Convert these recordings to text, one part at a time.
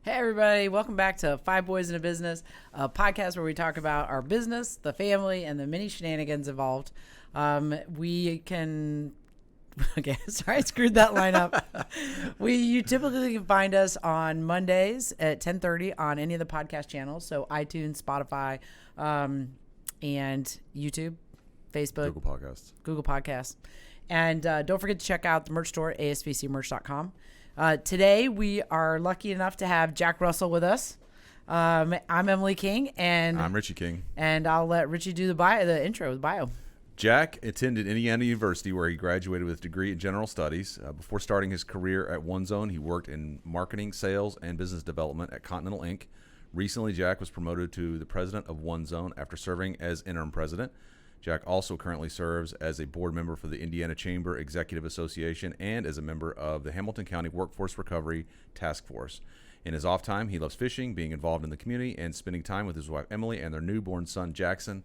Hey everybody, welcome back to Five Boys in a Business, a podcast where we talk about our business, the family, and the many shenanigans involved. Okay, sorry, I screwed that line up. You typically can find us on Mondays at 10:30 on any of the podcast channels, so iTunes, Spotify, and YouTube, Facebook, Google Podcasts. And don't forget to check out the merch store, asbcmerch.com. Today, we are lucky enough to have Jack Russell with us. I'm Emily King. And I'm Richie King. And I'll let Richie do the intro, the bio. Jack attended Indiana University, where he graduated with a degree in general studies. Before starting his career at OneZone, he worked in marketing, sales, and business development at Continental Inc. Recently, Jack was promoted to the president of OneZone after serving as interim president. Jack also currently serves as a board member for the Indiana Chamber Executive Association and as a member of the Hamilton County Workforce Recovery Task Force. In his off time, he loves fishing, being involved in the community, and spending time with his wife, Emily, and their newborn son, Jackson.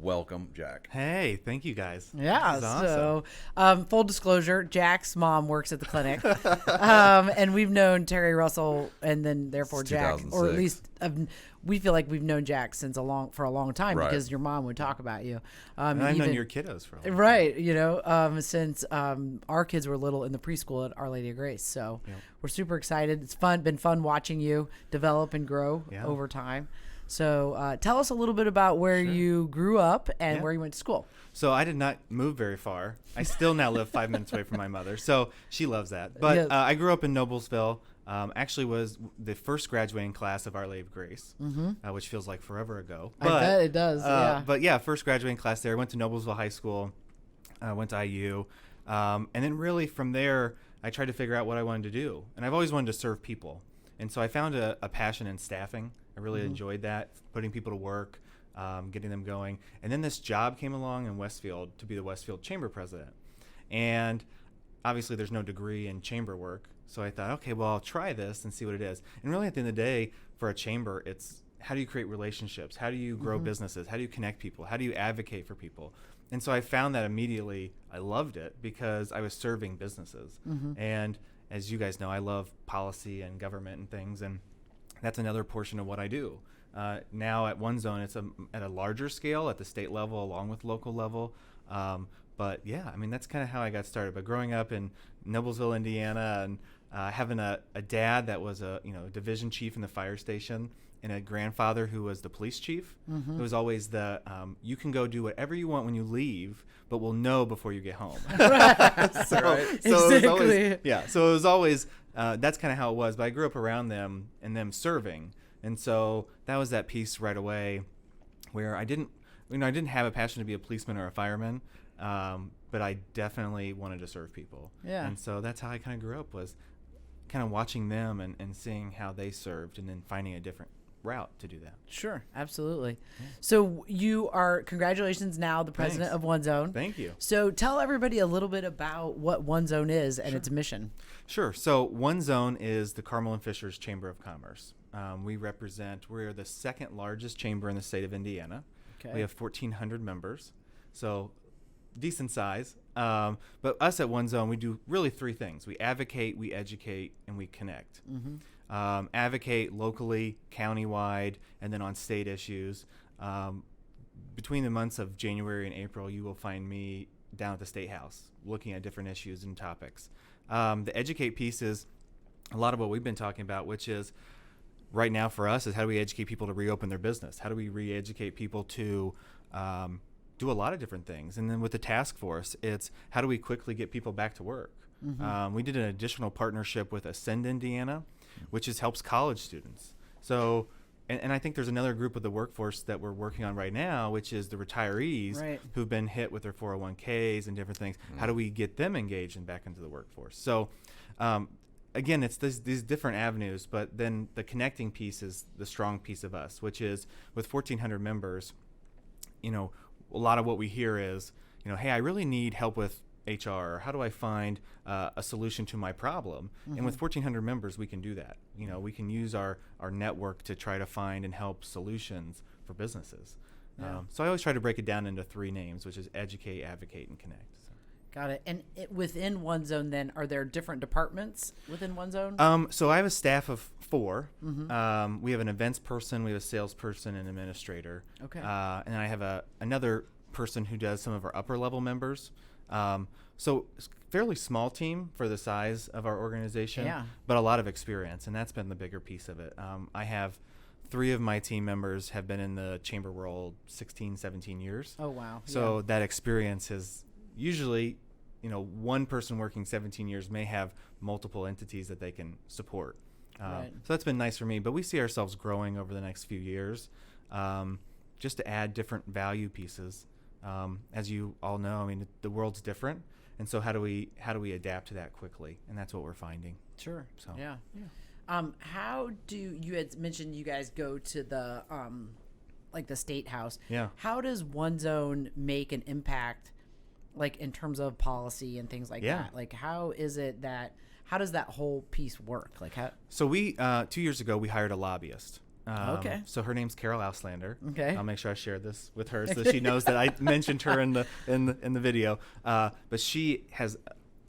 Welcome, Jack. Hey, thank you guys. Yeah, so full disclosure, Jack's mom works at the clinic. And we've known Terry Russell and then therefore Jack, or at least we feel like we've known Jack for a long time, right? Because your mom would talk about you. And I've known your kiddos for a long time. Right, since our kids were little in the preschool at Our Lady of Grace. So We're super excited. It's been fun watching you develop and grow over time. So tell us a little bit about where you grew up and where you went to school. So I did not move very far. I still now live 5 minutes away from my mother, so she loves that. But I grew up in Noblesville. Actually was the first graduating class of Our Lady of Grace, which feels like forever ago. But, I bet it does, But yeah, first graduating class there. Went to Noblesville High School, went to IU. And then really from there, I tried to figure out what I wanted to do. And I've always wanted to serve people. And so I found a passion in staffing. I really enjoyed that, putting people to work, getting them going. And then this job came along in Westfield to be the Westfield Chamber president. And obviously there's no degree in chamber work. So I thought, okay, well, I'll try this and see what it is. And really at the end of the day, for a chamber, it's how do you create relationships? How do you grow businesses? How do you connect people? How do you advocate for people? And so I found that immediately I loved it because I was serving businesses. And as you guys know, I love policy and government and things. And that's another portion of what I do. Now at OneZone, it's at a larger scale at the state level along with local level. But yeah, I mean, that's kind of how I got started. But growing up in Noblesville, Indiana, and having a dad that was a division chief in the fire station and a grandfather who was the police chief, it was always you can go do whatever you want when you leave, but we'll know before you get home. So it was always that's kind of how it was. But I grew up around them and them serving, and so that was that piece right away where I didn't have a passion to be a policeman or a fireman, but I definitely wanted to serve people. Yeah. And so that's how I kind of grew up, was kind of watching them and seeing how they served, and then finding a different route to do that. Sure, absolutely. Yeah. So you are, congratulations, now the president of OneZone. Thank you. So tell everybody a little bit about what OneZone is and its mission. Sure. So OneZone is the Carmel and Fishers Chamber of Commerce. We're the second largest chamber in the state of Indiana. Okay. We have 1,400 members, so decent size. But us at OneZone, we do really three things. We advocate, we educate, and we connect. Advocate locally, countywide, and then on state issues. Between the months of January and April, you will find me down at the State House looking at different issues and topics. The educate piece is a lot of what we've been talking about, which is right now for us is how do we educate people to reopen their business? How do we re-educate people to do a lot of different things? And then with the task force, it's how do we quickly get people back to work? We did an additional partnership with Ascend Indiana, which helps college students. So, and I think there's another group of the workforce that we're working on right now, which is the retirees who've been hit with their 401ks and different things. How do we get them engaged and back into the workforce? So, again, it's these different avenues, but then the connecting piece is the strong piece of us, which is with 1,400 members, a lot of what we hear is, hey, I really need help with HR, or how do I find a solution to my problem? And with 1,400 members, we can do that. We can use our network to try to find and help solutions for businesses. So I always try to break it down into three names, which is educate, advocate, and connect. Got it. And within OneZone, then, are there different departments within OneZone? So I have a staff of 4. We have an events person, we have a salesperson, and administrator. Okay. And I have another person who does some of our upper level members. So it's a fairly small team for the size of our organization, but a lot of experience, and that's been the bigger piece of it. I have 3 of my team members have been in the chamber world 16, 17 years. Oh, wow. So that experience has usually, one person working 17 years may have multiple entities that they can support. Right. So that's been nice for me, but we see ourselves growing over the next few years, just to add different value pieces. As you all know, I mean, the world's different. And so how do we adapt to that quickly? And that's what we're finding. Sure. So Yeah. How do you had mentioned you guys go to the like the state house? Yeah. How does OneZone make an impact, like in terms of policy and things like that? Like how does that whole piece work? Like how? So we 2 years ago we hired a lobbyist. Okay. So her name's Carol Auslander. Okay. I'll make sure I share this with her so she knows that I mentioned her in the video. But she has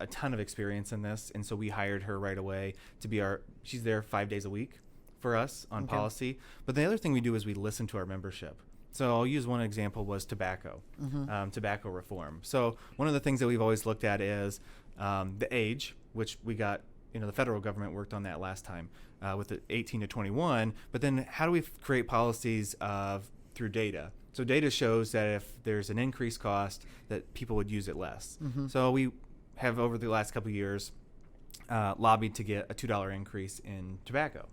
a ton of experience in this, and so we hired her right away to be she's there 5 days a week for us on policy. But the other thing we do is we listen to our membership. So I'll use one example was tobacco, tobacco reform. So one of the things that we've always looked at is the age, which we got, the federal government worked on that last time with the 18 to 21. But then how do we create policies through data? So data shows that if there's an increased cost, that people would use it less. So we have over the last couple of years lobbied to get a $2 increase in tobacco.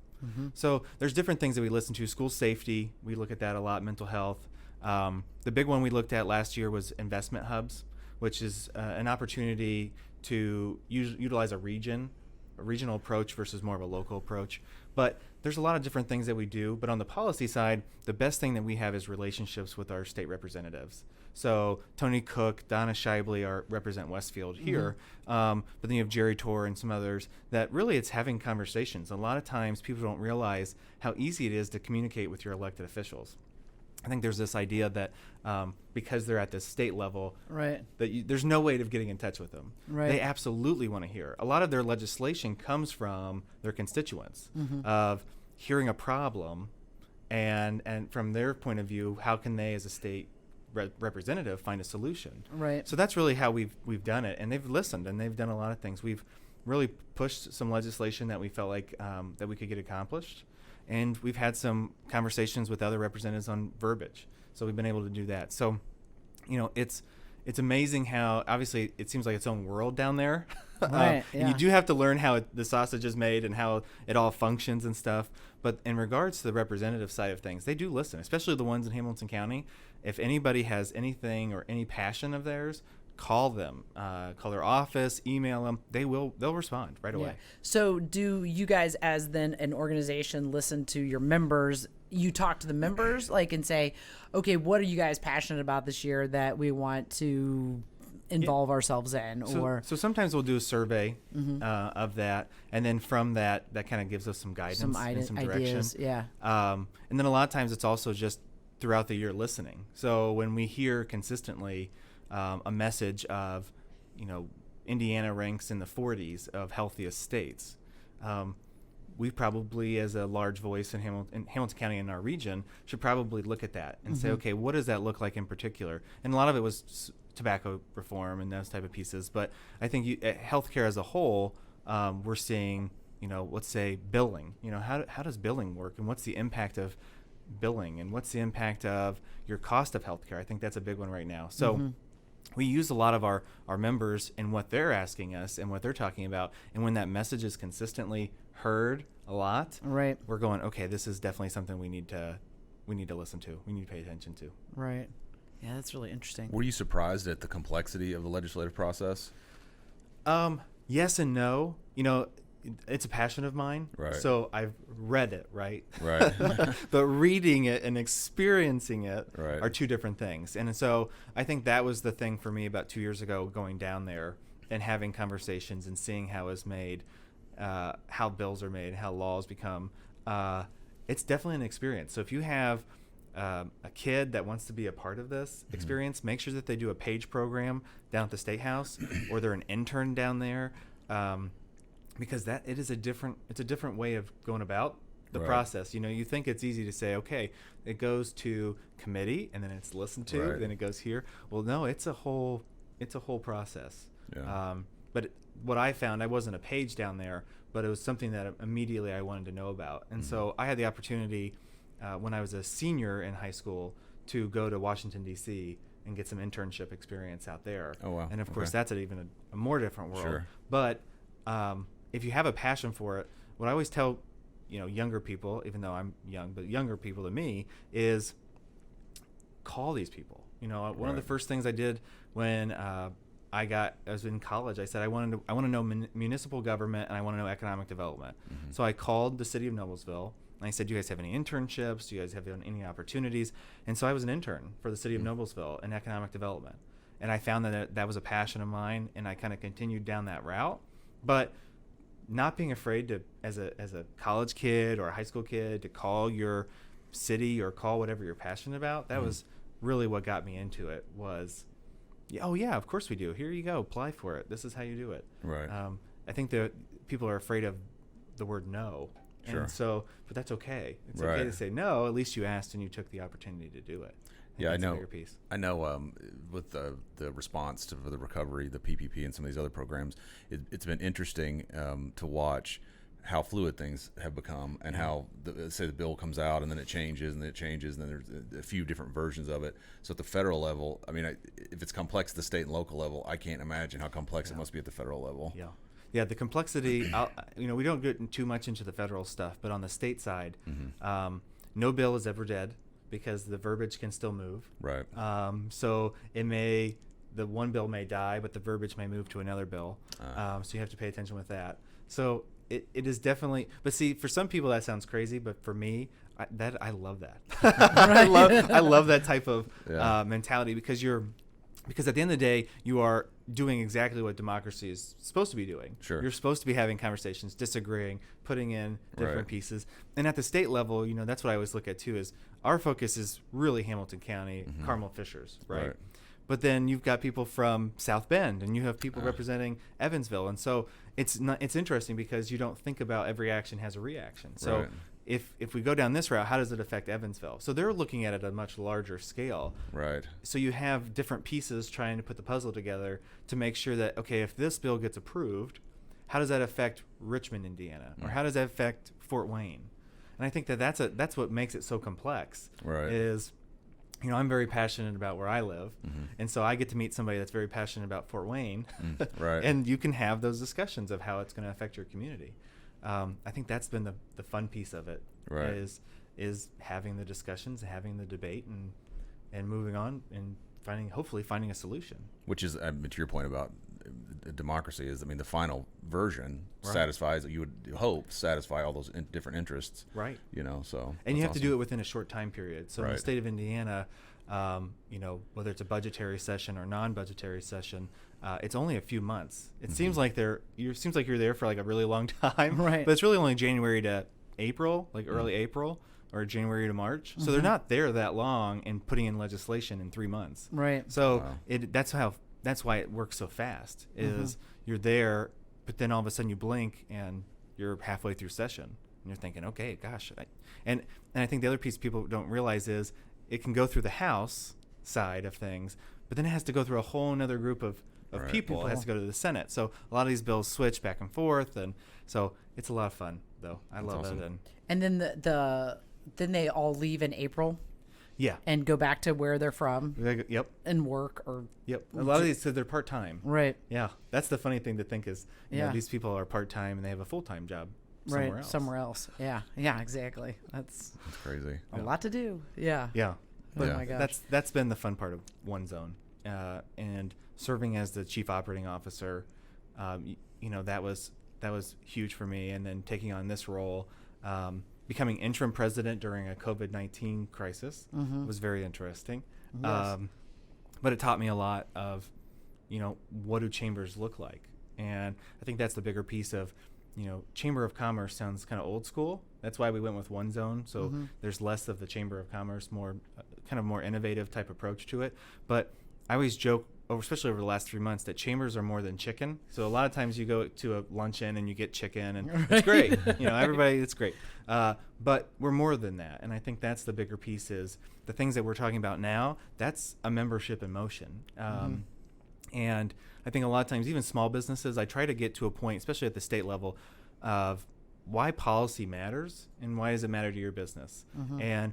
So there's different things that we listen to. School safety, we look at that a lot. Mental health. The big one we looked at last year was investment hubs, which is an opportunity to utilize a regional approach versus more of a local approach. But there's a lot of different things that we do. But on the policy side, the best thing that we have is relationships with our state representatives. So Tony Cook, Donna Shibley represent Westfield here. But then you have Jerry Torr and some others that really it's having conversations. A lot of times people don't realize how easy it is to communicate with your elected officials. I think there's this idea that because they're at the state level, right, that there's no way of getting in touch with them. Right. They absolutely want to hear. A lot of their legislation comes from their constituents of hearing a problem, and from their point of view, how can they, as a state representative, find a solution? Right. So that's really how we've done it, and they've listened, and they've done a lot of things. We've really pushed some legislation that we felt like that we could get accomplished. And we've had some conversations with other representatives on verbiage. So we've been able to do that. So, it's amazing how, obviously, it seems like its own world down there. Right, And you do have to learn how the sausage is made and how it all functions and stuff. But in regards to the representative side of things, they do listen, especially the ones in Hamilton County. If anybody has anything or any passion of theirs, call them, call their office, email them. They'll respond right away. So do you guys, as then an organization, listen to your members? You talk to the members and say, okay, what are you guys passionate about this year that we want to involve ourselves in? So sometimes we'll do a survey of that, and then from that kind of gives us some guidance and some direction. Ideas, yeah. And then a lot of times it's also just throughout the year listening. So when we hear consistently a message of, Indiana ranks in the 40s of healthiest states, we probably, as a large voice in Hamilton County in our region, should probably look at that and say, okay, what does that look like in particular? And a lot of it was tobacco reform and those type of pieces. But I think healthcare as a whole, we're seeing, let's say billing. How does billing work, and what's the impact of billing, and what's the impact of your cost of healthcare? I think that's a big one right now. So we use a lot of our members in what they're asking us and what they're talking about. And when that message is consistently heard a lot, right, we're going, okay, this is definitely something we need to listen to. We need to pay attention to. Right. Yeah, that's really interesting. Were you surprised at the complexity of the legislative process? Yes and no. It's a passion of mine. Right. So I've read it, right? Right. But reading it and experiencing it Right. are two different things. And so I think that was the thing for me about 2 years ago, going down there and having conversations and seeing how it's made, how bills are made, how laws become. It's definitely an experience. So if you have a kid that wants to be a part of this experience, make sure that they do a PAGE program down at the State House, or they're an intern down there, because it's a different way of going about the process. You think it's easy to say, okay, it goes to committee and then it's listened to, then it goes here. Well, no, it's a whole process. Yeah. But what I found, I wasn't a page down there, but it was something that immediately I wanted to know about. And so I had the opportunity when I was a senior in high school to go to Washington, D.C. and get some internship experience out there. Oh, wow. And of course, that's even a more different world. Sure. But if you have a passion for it, what I always tell younger people, even though I'm young, but younger people to me, is call these people. One of the first things I did when I was in college, I said I want to know municipal government and I want to know economic development. So I called the city of Noblesville and I said, do you guys have any internships? Do you guys have any opportunities? And so I was an intern for the city of Noblesville in economic development. And I found that was a passion of mine, and I kind of continued down that route. But not being afraid to, as a college kid or a high school kid, to call your city or call whatever you're passionate about, that was really what got me into it. Was, oh yeah, of course we do. Here you go, apply for it. This is how you do it. Right. I think that people are afraid of the word no. Sure. And so, but that's okay. It's okay to say no. At least you asked and you took the opportunity to do it. I know. A bigger piece. I know. With the response to the recovery, the PPP, and some of these other programs, it's been interesting to watch how fluid things have become, and how say the bill comes out and then it changes and then it changes and then there's a few different versions of it. So at the federal level, I mean, if it's complex at the state and local level, I can't imagine how complex it must be at the federal level. Yeah, the complexity. We don't get too much into the federal stuff, but on the state side, no bill is ever dead, because the verbiage can still move. Right. So the one bill may die, but the verbiage may move to another bill. So you have to pay attention with that. So it is definitely, but see, for some people that sounds crazy, but for me, I love that. I love that type of mentality, because at the end of the day, you are doing exactly what democracy is supposed to be doing. Sure. You're supposed to be having conversations, disagreeing, putting in different pieces. And at the state level, that's what I always look at too, is our focus is really Hamilton County, Carmel Fishers, right? But then you've got people from South Bend, and you have people representing Evansville. And so it's interesting, because you don't think about every action has a reaction. So if we go down this route, how does it affect Evansville? So they're looking at it at a much larger scale. Right. So you have different pieces trying to put the puzzle together to make sure that, okay, if this bill gets approved, how does that affect Richmond, Indiana? Or how does that affect Fort Wayne? And I think that's what makes it so complex. Right. Is, I'm very passionate about where I live, and so I get to meet somebody that's very passionate about Fort Wayne, right? And you can have those discussions of how it's going to affect your community. I think that's been the fun piece of it, right? Is having the discussions, having the debate, and moving on and hopefully finding a solution. Which is, to your point about democracy, is, the final version satisfies, you would hope, satisfy all those different interests, right? So and you have to do it within a short time period. So in the state of Indiana, whether it's a budgetary session or non-budgetary session, it's only a few months. It seems like you're there for like a really long time, right? But it's really only January to April, like early April, or January to March. So they're not there that long and putting in legislation in 3 months, right? So that's why it works so fast. Is you're there, but then all of a sudden you blink and you're halfway through session, and you're thinking, okay, gosh. And I think the other piece people don't realize is it can go through the House side of things, but then it has to go through a whole another group of people. It has to go to the Senate. So a lot of these bills switch back and forth, and so it's a lot of fun, though. I love it. And then then they all leave in April. Yeah. And go back to where they're from. Yep. And work or. Yep. A lot of these, so they're part-time. Right. Yeah. That's the funny thing to think is, these people are part-time and they have a full-time job somewhere else. Yeah. Yeah, exactly. That's crazy. A lot to do. Yeah. Yeah. But oh my gosh. That's been the fun part of OneZone. And serving as the chief operating officer, that was huge for me. And then taking on this role, becoming interim president during a COVID-19 crisis was very interesting. Yes. But it taught me a lot of, what do chambers look like? And I think that's the bigger piece of, Chamber of Commerce sounds kind of old school. That's why we went with OneZone. So there's less of the Chamber of Commerce, more kind of more innovative type approach to it. But I always joke, especially over the last 3 months, that chambers are more than chicken. So a lot of times you go to a luncheon and you get chicken, and it's great. Everybody, it's great. But we're more than that. And I think that's the bigger piece is the things that we're talking about now, that's a membership in motion. And I think a lot of times, even small businesses, I try to get to a point, especially at the state level, of why policy matters and why does it matter to your business. And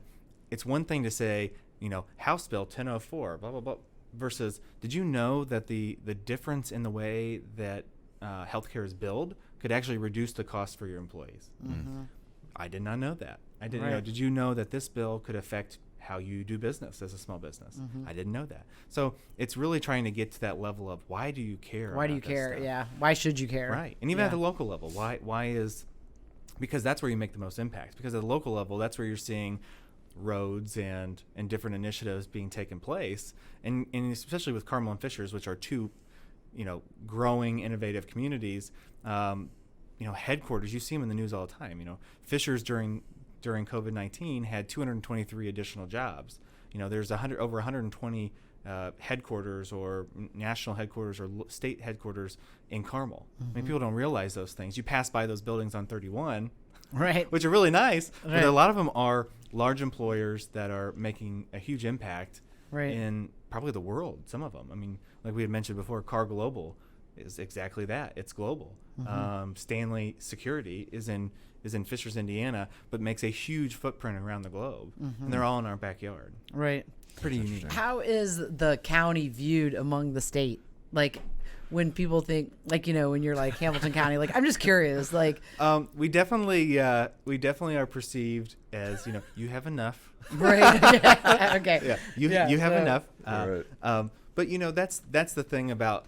it's one thing to say, House Bill 1004, blah, blah, blah, versus did you know that the difference in the way that healthcare is billed could actually reduce the cost for your employees? I did not know that. I didn't know. Did you know that this bill could affect how you do business as a small business? I didn't know that. So it's really trying to get to that level of why do you care? Why do you care? Yeah. Why should you care? Right. And even at the local level, why is, because that's where you make the most impact. Because at the local level, that's where you're seeing roads and different initiatives being taken place. And especially with Carmel and Fishers, which are two, growing, innovative communities, headquarters, you see them in the news all the time. Fishers during COVID-19 had 223 additional jobs. There's over 120 headquarters or national headquarters or state headquarters in Carmel. I mean, people don't realize those things. You pass by those buildings on 31, right, which are really nice, but a lot of them are large employers that are making a huge impact in probably the world. Some of them. I mean, like we had mentioned before, Car Global is exactly that. It's global. Stanley Security is in Fishers, Indiana, but makes a huge footprint around the globe, and they're all in our backyard. Right. Pretty unique. How is the county viewed among the state? Like, when people think, like, when you're like Hamilton County, like, I'm just curious, like, we definitely are perceived as, you have enough. Right. Okay. Yeah. You have enough. Right. But that's the thing about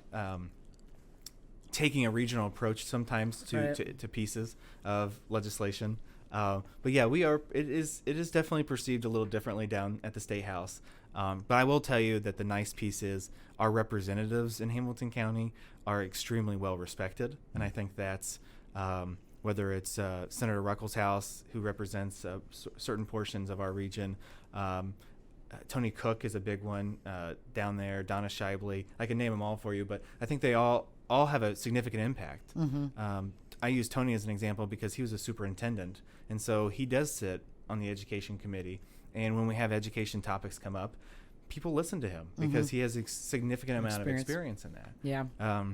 taking a regional approach sometimes to pieces of legislation. But yeah, it is definitely perceived a little differently down at the State House. But I will tell you that the nice piece is our representatives in Hamilton County are extremely well respected. And I think that's whether it's Senator Ruckelshaus, who represents certain portions of our region. Tony Cook is a big one down there. Donna Shibley. I can name them all for you, but I think they all have a significant impact. I use Tony as an example because he was a superintendent, and so he does sit on the education committee. And when we have education topics come up, people listen to him because he has a significant amount of experience in that. Yeah.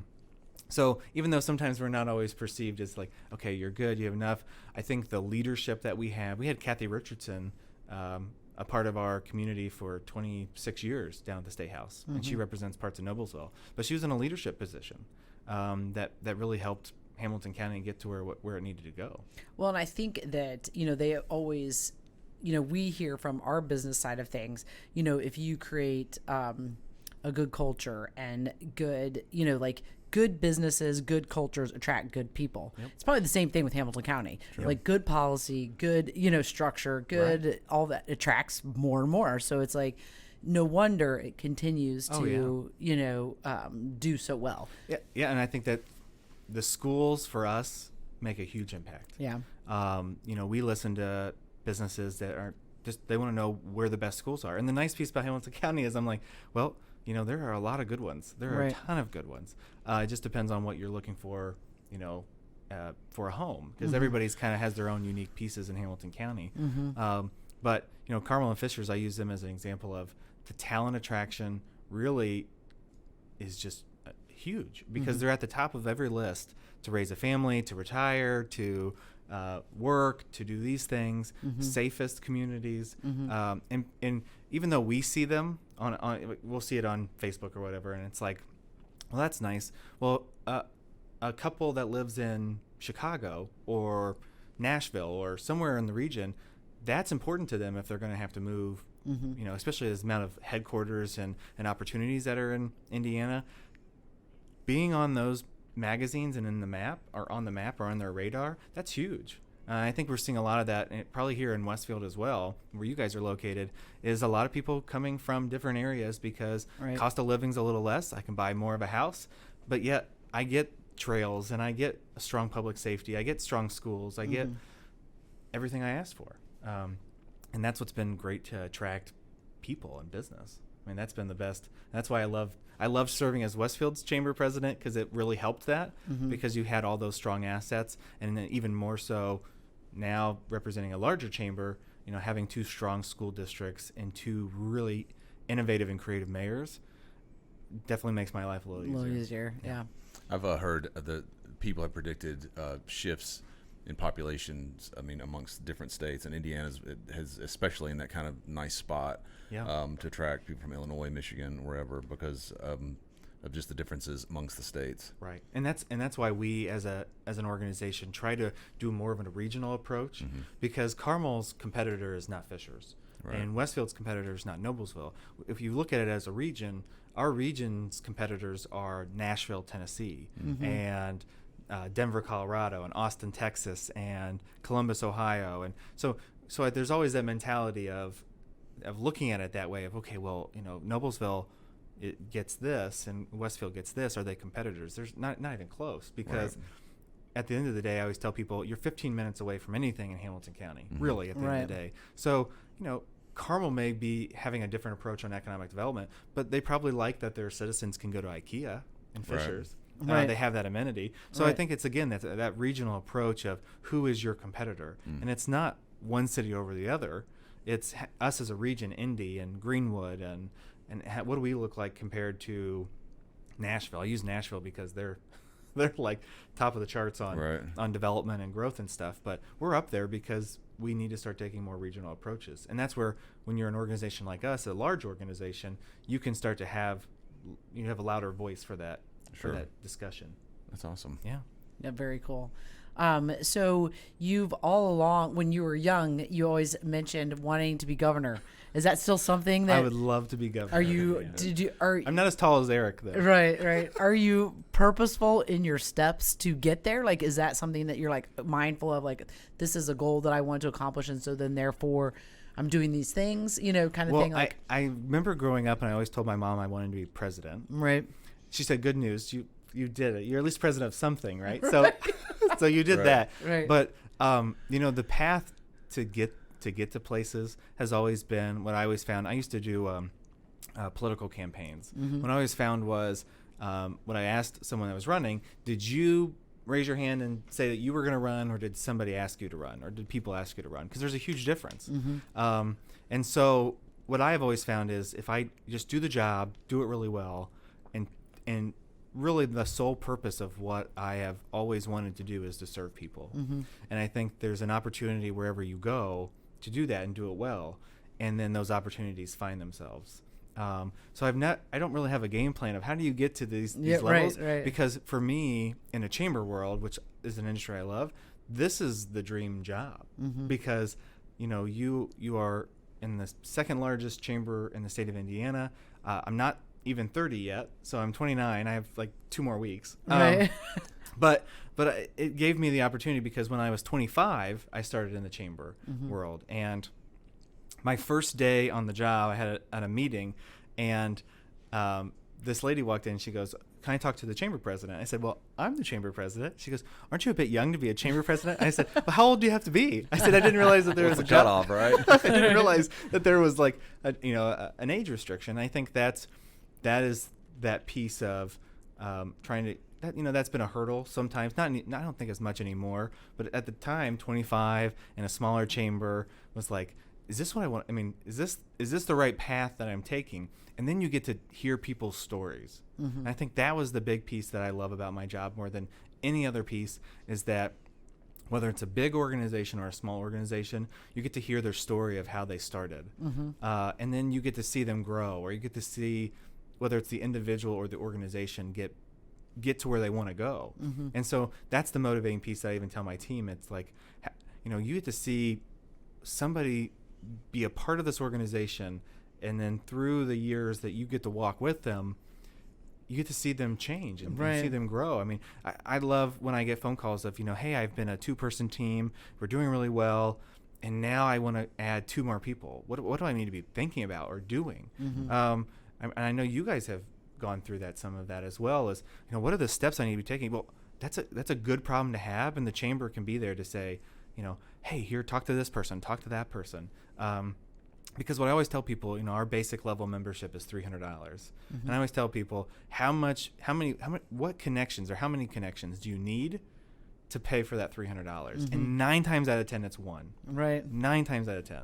So even though sometimes we're not always perceived as like, okay, you're good, you have enough, I think the leadership that we had Kathy Richardson, a part of our community for 26 years down at the State House, and she represents parts of Noblesville. But she was in a leadership position that really helped Hamilton County get to where it needed to go. Well, and I think that, they always, we hear from our business side of things, if you create a good culture and good, like good businesses, good cultures attract good people. Yep. It's probably the same thing with Hamilton County. Sure. Like good policy, good, structure, good, all that attracts more and more. So it's like, no wonder it continues to, do so well. Yeah. Yeah. And I think that the schools for us make a huge impact. Yeah. We listen to businesses that are they want to know where the best schools are. And the nice piece about Hamilton County is I'm like, well, there are a lot of good ones. There are a ton of good ones. It just depends on what you're looking for, for a home, because everybody's kind of has their own unique pieces in Hamilton County. But, Carmel and Fishers, I use them as an example of the talent attraction really is just huge, because they're at the top of every list to raise a family, to retire, to work, to do these things, safest communities. And even though we see them we'll see it on Facebook or whatever, and it's like, well, that's nice. Well, a couple that lives in Chicago or Nashville or somewhere in the region, that's important to them if they're going to have to move, especially the amount of headquarters and opportunities that are in Indiana. Being on those magazines and on the map or on their radar, that's huge. I think we're seeing a lot of that, and probably here in Westfield as well, where you guys are located, is a lot of people coming from different areas because cost of living's a little less. I can buy more of a house, but yet I get trails, and I get a strong public safety. I get strong schools. I get everything I asked for. And that's what's been great to attract people in business. I mean, that's been the best. That's why I loved serving as Westfield's chamber president, because it really helped that, because you had all those strong assets, and then even more so now representing a larger chamber, having 2 strong school districts and 2 really innovative and creative mayors definitely makes my life a little easier. Yeah. I've heard that people have predicted shifts in populations, amongst different states, and Indiana has especially in that kind of nice spot to attract people from Illinois, Michigan, wherever, because of just the differences amongst the states. Right, and that's why we as an organization try to do more of a regional approach, because Carmel's competitor is not Fishers, and Westfield's competitor is not Noblesville. If you look at it as a region, our region's competitors are Nashville, Tennessee, and Denver, Colorado, and Austin, Texas, and Columbus, Ohio, and so there's always that mentality of looking at it that way of, okay, well, Noblesville it gets this and Westfield gets this. Are they competitors? There's not even close, because at the end of the day, I always tell people you're 15 minutes away from anything in Hamilton County, really, at the end of the day. So Carmel may be having a different approach on economic development, but they probably like that their citizens can go to IKEA and Fishers. They have that amenity. So I think it's, again, that regional approach of who is your competitor. And it's not one city over the other. It's us as a region, Indy and Greenwood, and what do we look like compared to Nashville? I use Nashville because they're like top of the charts on development and growth and stuff. But we're up there because we need to start taking more regional approaches. And that's where, when you're an organization like us, a large organization, you can start to have a louder voice for that. For that discussion. That's awesome. Yeah, very cool. So you've all along, when you were young, you always mentioned wanting to be governor. Is that still something that I would love to be governor? Are you? I'm not as tall as Eric, though. Right. Are you purposeful in your steps to get there? Like, is that something that you're like mindful of? Like, this is a goal that I want to accomplish, and so then therefore I'm doing these things, kind of thing. Like, I remember growing up, and I always told my mom I wanted to be president. Right. She said, "Good news, you did it. You're at least president of something, right?" So, so you did that. Right. But the path to get to places has always been what I always found. I used to do political campaigns. What I always found was when I asked someone that was running, "Did you raise your hand and say that you were going to run, or did somebody ask you to run, or did people ask you to run?" Because there's a huge difference. And so what I've always found is, if I just do the job, do it really well, and really the sole purpose of what I have always wanted to do is to serve people. And I think there's an opportunity wherever you go to do that and do it well, and then those opportunities find themselves. So I don't really have a game plan of how do you get to these levels, because for me, in a chamber world, which is an industry I love, this is the dream job, because you are in the second largest chamber in the state of Indiana. I'm not even 30 yet, so I'm 29. I have like 2 more weeks. But it gave me the opportunity, because when I was 25, I started in the chamber world. And my first day on the job, I had a meeting, and this lady walked in, and she goes, "Can I talk to the chamber president?" I said, "Well, I'm the chamber president." She goes, "Aren't you a bit young to be a chamber president?" And I said, "Well, how old do you have to be?" I said, "I didn't realize that there was a cutoff, right?" I didn't realize that there was like an age restriction. I think that is that piece of trying to that's been a hurdle sometimes. I don't think as much anymore, but at the time, 25 in a smaller chamber was like, is this what I want? I mean, is this the right path that I'm taking? And then you get to hear people's stories. And I think that was the big piece that I love about my job more than any other piece, is that whether it's a big organization or a small organization, you get to hear their story of how they started. And then you get to see them grow, or you get to see whether it's the individual or the organization get to where they want to go. And so that's the motivating piece that I even tell my team. It's like, you get to see somebody be a part of this organization, and then through the years that you get to walk with them, you get to see them change and see them grow. I mean, I love when I get phone calls of, hey, I've been a 2-person team, we're doing really well, and now I want to add 2 more people. What do I need to be thinking about or doing? And I know you guys have gone through some of that as well, as what are the steps I need to be taking? Well, that's a good problem to have, and the chamber can be there to say, hey, here, talk to this person, talk to that person. Because what I always tell people, our basic level membership is $300, and I always tell people how many connections do you need to pay for that $300? And 9 times out of 10, it's one. Right. 9 times out of 10,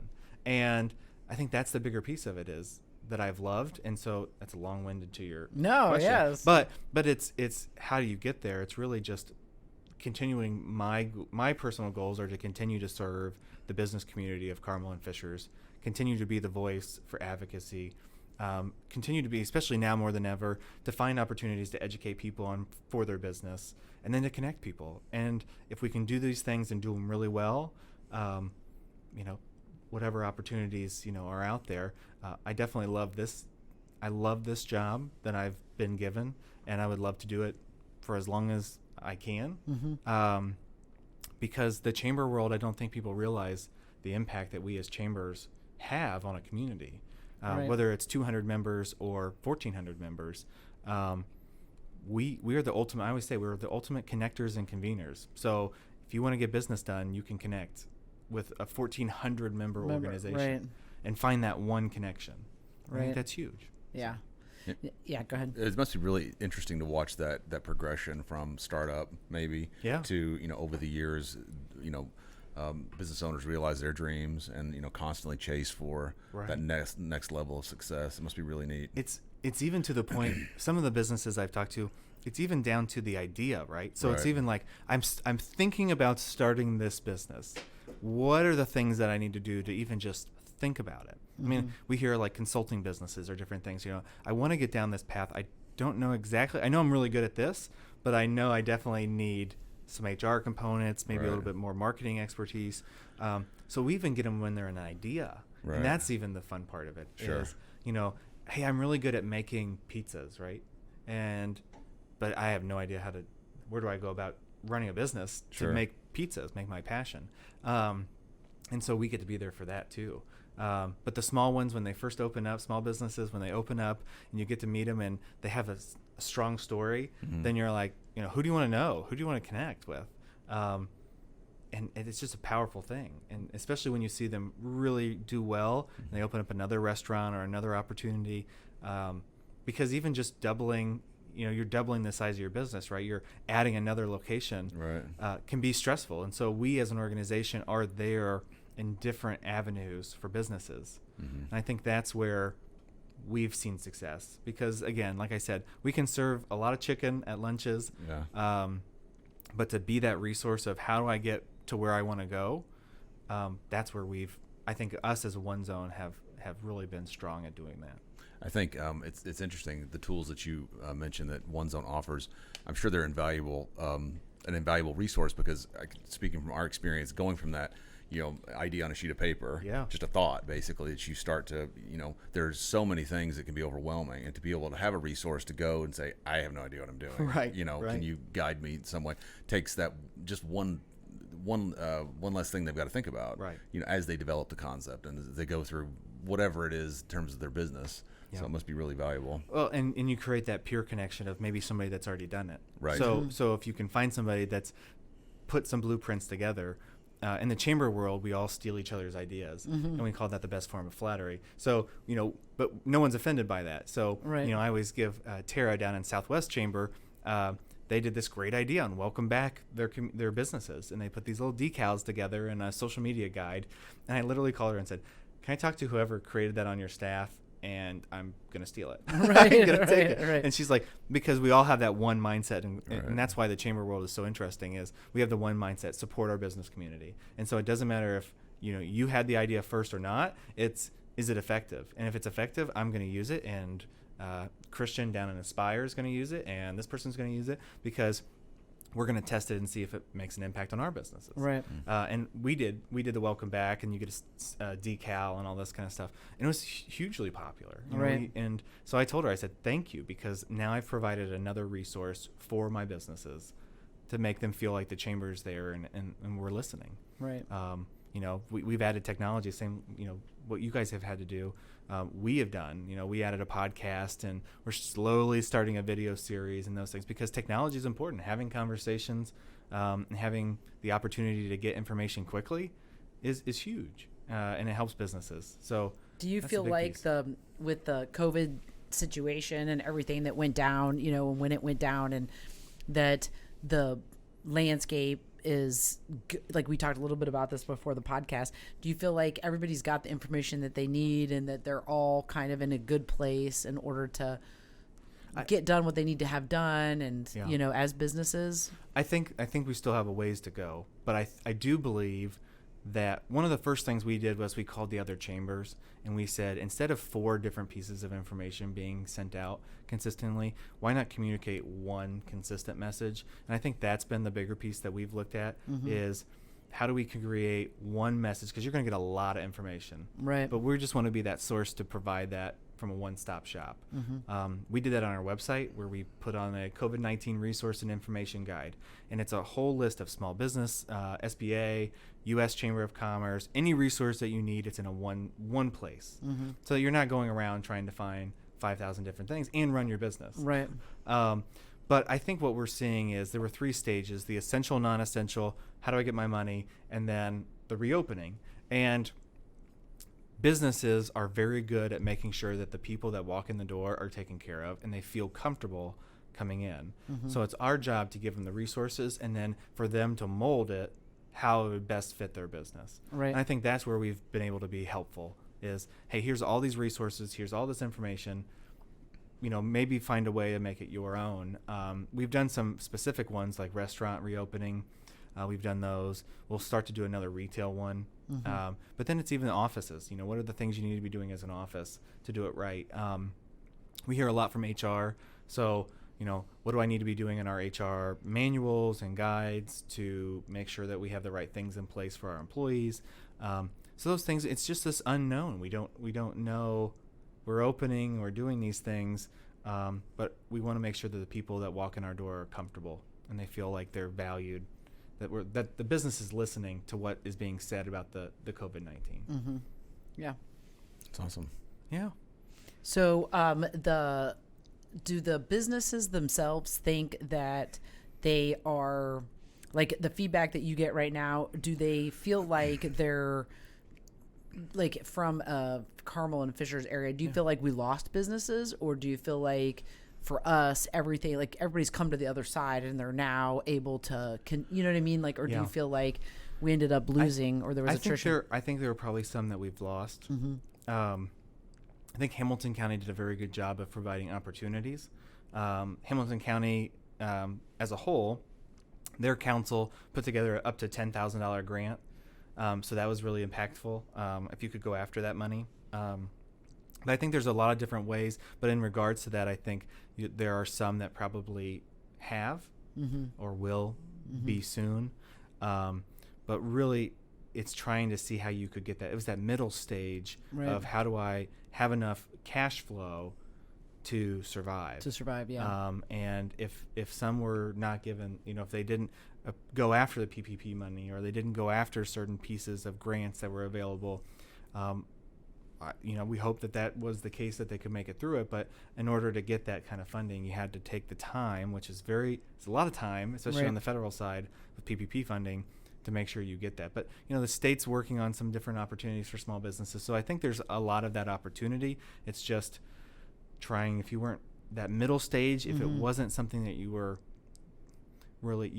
and I think that's the bigger piece of it is that I've loved, and so that's a long-winded to your question. Yes. But it's how do you get there? It's really just continuing my personal goals are to continue to serve the business community of Carmel and Fishers, continue to be the voice for advocacy, continue to be, especially now more than ever, to find opportunities to educate people for their business, and then to connect people. And if we can do these things and do them really well, whatever opportunities are out there, I definitely love this. I love this job that I've been given, and I would love to do it for as long as I can. Because the chamber world, I don't think people realize the impact that we as chambers have on a community, whether it's 200 members or 1,400 members. We are the ultimate. I always say we're the ultimate connectors and conveners. So if you want to get business done, you can connect with a 1,400 member organization and find that one connection. I think that's huge. Yeah. Yeah, go ahead. It must be really interesting to watch that progression from startup maybe to over the years. Business owners realize their dreams and constantly chase for that next level of success. It must be really neat. It's even to the point. Some of the businesses I've talked to, it's even down to the idea, right? So it's even like I'm thinking about starting this business. What are the things that I need to do to even just think about it? I mean, we hear like consulting businesses or different things. I want to get down this path. I don't know exactly. I know I'm really good at this, but I know I definitely need some HR components, maybe a little bit more marketing expertise. So we even get them when they're an idea. And that's even the fun part of it is, hey, I'm really good at making pizzas, right? But I have no idea where do I go about running a business to make pizzas, make my passion. And so we get to be there for that too. But the small ones, when they first open up, small businesses, when they open up and you get to meet them and they have a strong story, then you're like, who do you want to know? Who do you want to connect with? And it's just a powerful thing. And especially when you see them really do well and they open up another restaurant or another opportunity, because even just doubling, you're doubling the size of your business, right? You're adding another location, can be stressful. And so we as an organization are there in different avenues for businesses. And I think that's where we've seen success because, again, like I said, we can serve a lot of chicken at lunches, but to be that resource of how do I get to where I want to go, that's where I think us as OneZone have really been strong at doing that. I think it's interesting, the tools that you mentioned that OneZone offers. I'm sure they're invaluable, an invaluable resource because speaking from our experience, going from that idea on a sheet of paper, just a thought basically that you start to, there's so many things that can be overwhelming, and to be able to have a resource to go and say, I have no idea what I'm doing. Can you guide me in some way? Takes that just one less thing they've got to think about, as they develop the concept and as they go through whatever it is in terms of their business. So it must be really valuable. Well, and you create that peer connection of maybe somebody that's already done it. Right. So if you can find somebody that's put some blueprints together, in the chamber world, we all steal each other's ideas, and we call that the best form of flattery. So, but no one's offended by that. So, I always give Tara down in Southwest Chamber, they did this great idea on welcome back their businesses, and they put these little decals together in a social media guide. And I literally called her and said, can I talk to whoever created that on your staff? And I'm going to steal it. I'm going to take it. And she's like, because we all have that one mindset. And that's why the chamber world is so interesting is we have the one mindset, support our business community. And so it doesn't matter if, you had the idea first or not. Is it effective? And if it's effective, I'm going to use it. And Christian down in Aspire is going to use it. And this person's going to use it because we're going to test it and see if it makes an impact on our businesses. Right. And we did the welcome back, and you get a decal and all this kind of stuff. And it was hugely popular. And so I told her, I said, thank you, because now I've provided another resource for my businesses to make them feel like the chamber's there and we're listening. Right. we've added technology, same, what you guys have had to do. We have done, we added a podcast, and we're slowly starting a video series and those things, because technology is important. Having conversations and having the opportunity to get information quickly is huge, and it helps businesses. So do you that's feel a big like piece. with the COVID situation and everything that went down, when it went down, and that the landscape is like, we talked a little bit about this before the podcast, do you feel like everybody's got the information that they need and that they're all kind of in a good place in order to get done what they need to have done, and as businesses? I think we still have a ways to go, but I do believe that one of the first things we did was we called the other chambers, and we said, instead of 4 different pieces of information being sent out consistently, why not communicate one consistent message? And I think that's been the bigger piece that we've looked at, is how do we create one message? Because you're going to get a lot of information, right? But we just want to be that source to provide that from a one-stop shop. We did that on our website, where we put on a COVID-19 resource and information guide, and it's a whole list of small business, SBA, U.S. Chamber of Commerce, any resource that you need. It's in a one place, so you're not going around trying to find 5,000 different things and run your business. Right. But I think what we're seeing is there were 3 stages: the essential, non-essential, how do I get my money, and then the reopening. And businesses are very good at making sure that the people that walk in the door are taken care of and they feel comfortable coming in. So it's our job to give them the resources, and then for them to mold it how it would best fit their business. Right. And I think that's where we've been able to be helpful, is, hey, here's all these resources, here's all this information, maybe find a way to make it your own. We've done some specific ones like restaurant reopening. We've done those. We'll start to do another retail one. But then it's even offices. What are the things you need to be doing as an office to do it right? We hear a lot from HR. So, what do I need to be doing in our HR manuals and guides to make sure that we have the right things in place for our employees? So those things, it's just this unknown. We don't know. We're opening, we're doing these things, but we want to make sure that the people that walk in our door are comfortable and they feel like they're valued, that the business is listening to what is being said about the COVID-19. Yeah. It's awesome. Yeah. So do the businesses themselves think that they are, like, the feedback that you get right now, do they feel like they're, like, from Carmel and Fishers area, do you feel like we lost businesses, or do you feel like for us everything, like, everybody's come to the other side and they're now able to you know what I mean, like, or do you feel like we ended up losing, or there was attrition? I think there are probably some that we've lost. I think Hamilton County did a very good job of providing opportunities. Hamilton County as a whole, their council put together up to $10,000 grant. So that was really impactful, if you could go after that money. But I think there's a lot of different ways. But in regards to that, I think there are some that probably have or will be soon. But really, it's trying to see how you could get that. It was that middle stage of how do I have enough cash flow to survive. And if some were not given, if they didn't go after the PPP money, or they didn't go after certain pieces of grants that were available, we hope that was the case, that they could make it through it. But in order to get that kind of funding, you had to take the time, which is it's a lot of time, especially on the federal side with PPP funding, to make sure you get that. But the state's working on some different opportunities for small businesses, so I think there's a lot of that opportunity. It's just trying, if you weren't that middle stage, if it wasn't something that you were really